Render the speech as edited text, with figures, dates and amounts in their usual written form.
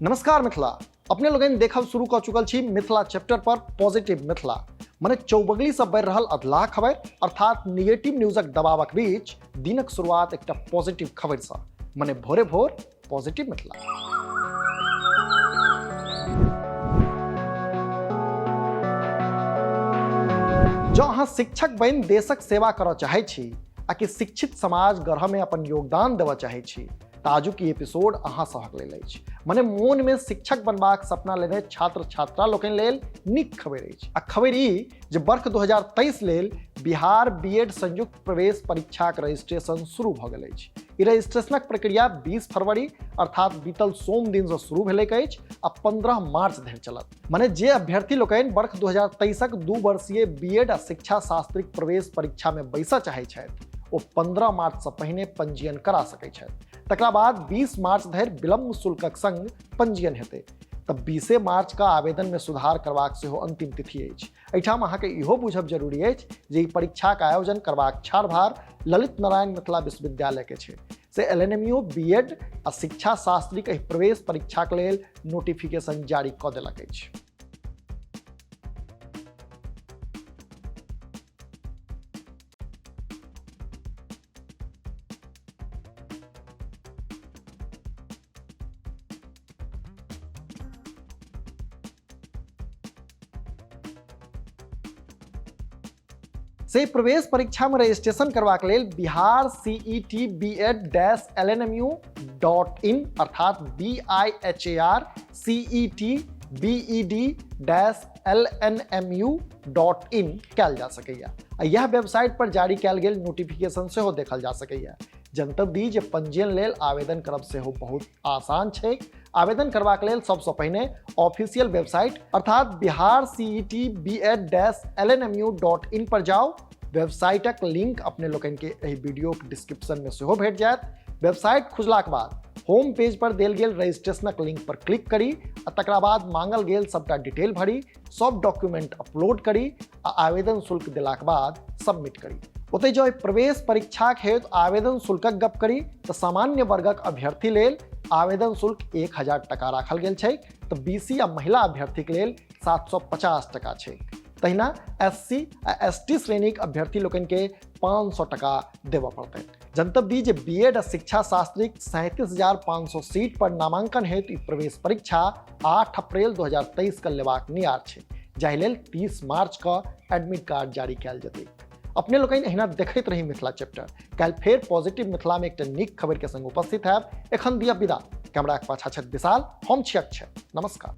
नमस्कार मिथिला। अपने लोगन देखब शुरू कर चुकल छी मिथिला चैप्टर पर पॉजिटिव मिथिला मने चौबगली से बढ़ रहल अधलाह खबर अर्थात निगेटिव न्यूजक दबावक बीच दिनक शुरुआत एक पॉजिटिव खबर से मने भोरे भोर पॉजिटिव मिथिला। जो अहाँ शिक्षक बन देशक सेवा करऽ चाहे छी आ कि शिक्षित समाज गढ़ में अपन योगदान देवा चाहे छी आजुक ई एपिसोड अहाँ सभक लेल अछि। मने मोन में शिक्षक बनबाक सपना लेने छात्र छात्रा लोकनि लेल नीक खबर अछि। आ खबर ई जे वर्ष 2023 लेल बिहार बीएड संयुक्त प्रवेश परीक्षाक रजिस्ट्रेशन शुरू भऽ गेल अछि। ई रजिस्ट्रेशनक प्रक्रिया 20 फरवरी अर्थात बीतल सोम दिन से शुरू भेल अछि आ 15 मार्च धरि चलत। मने जे अभ्यर्थी लोकनि वर्ष 2023क 2 वर्षीय बीएड आ शिक्षा शास्त्रिक प्रवेश परीक्षा में बैसऽ चाहै छथि ओ 15 मार्च से पहिने पंजीयन करा सकै छथि। तकरा बाद 20 मार्च धरि विलम्ब शुल्कक संग पंजीयन हेतै। तब 20 मार्च का आवेदन में सुधार करबाक सेहो अंतिम तिथि अछि। एहिठाम अहाँके इहो बुझब जरूरी अछि जे ई परीक्षाक आयोजन करबाक छाड़भार ललित नारायण मिथिला विश्वविद्यालय के छै से एलएनएमयू बीएड आ शिक्षा शास्त्रिक एहि प्रवेश परीक्षाक लेल नोटिफिकेशन जारी कऽ देलक अछि। से प्रवेश परीक्षा में रजिस्ट्रेशन करबाक लेल बिहार CET BED-LNMU.in अर्थात BIHAR CET BED-LNMU.in कयल जा सकैया। यह वेबसाइट पर जारी कयल गेल नोटिफिकेशन सेहो देखल जा सकैया। जनतब दी जे पंजीयन लेल आवेदन करब सेहो बहुत आसान छै। आवेदन करबाक लेल सबसे पहिने ऑफिशियल वेबसाइट अर्थात बिहार CET BED-LNMU.in पर जाओ। वेबसाइटक लिंक अपने लोगन के एहि वीडियो के डिस्क्रिप्शन में सेहो भेट जायत। वेबसाइट खुजलाक बाद होम पेज पर देल गेल रजिस्ट्रेशनक लिंक पर क्लिक करी आ तकरा बाद मांगल गेल सबटा डिटेल भरी, सब डॉक्यूमेंट अपलोड करी आ आवेदन शुल्क देलाक बाद सबमिट करी। ओतै जो प्रवेश परीक्षाक हेतु आवेदन शुल्कक गप करी तो सामान्य वर्गक अभ्यर्थी लेल आवेदन शुल्क 1000 टका राखल गेल छै तो BC आ महिला अभ्यर्थीक लेल 750 टका छै। तहिना SC आ ST श्रेणीक अभ्यर्थी लोकनि के 500 टका देबऽ पड़तै। जनतब दी जे बीएड आ शिक्षा शास्त्रिक 37,500 सीट पर नामांकन हेतु ई प्रवेश परीक्षा 8 अप्रैल 2023 के लेबाक नियार छै, जाहि लेल 30 मार्च का एडमिट कार्ड जारी कयल जेतै। अपने लोकनि एहिना देखैत रही मिथिला चैप्टर। काल्हि फेर पॉजिटिव मिथिला में एकटा नीक खबर के संग उपस्थित हैब। एखन दिया विदा। कैमरा के पाछा छथि विशाल, हम छी अक्षय। नमस्कार।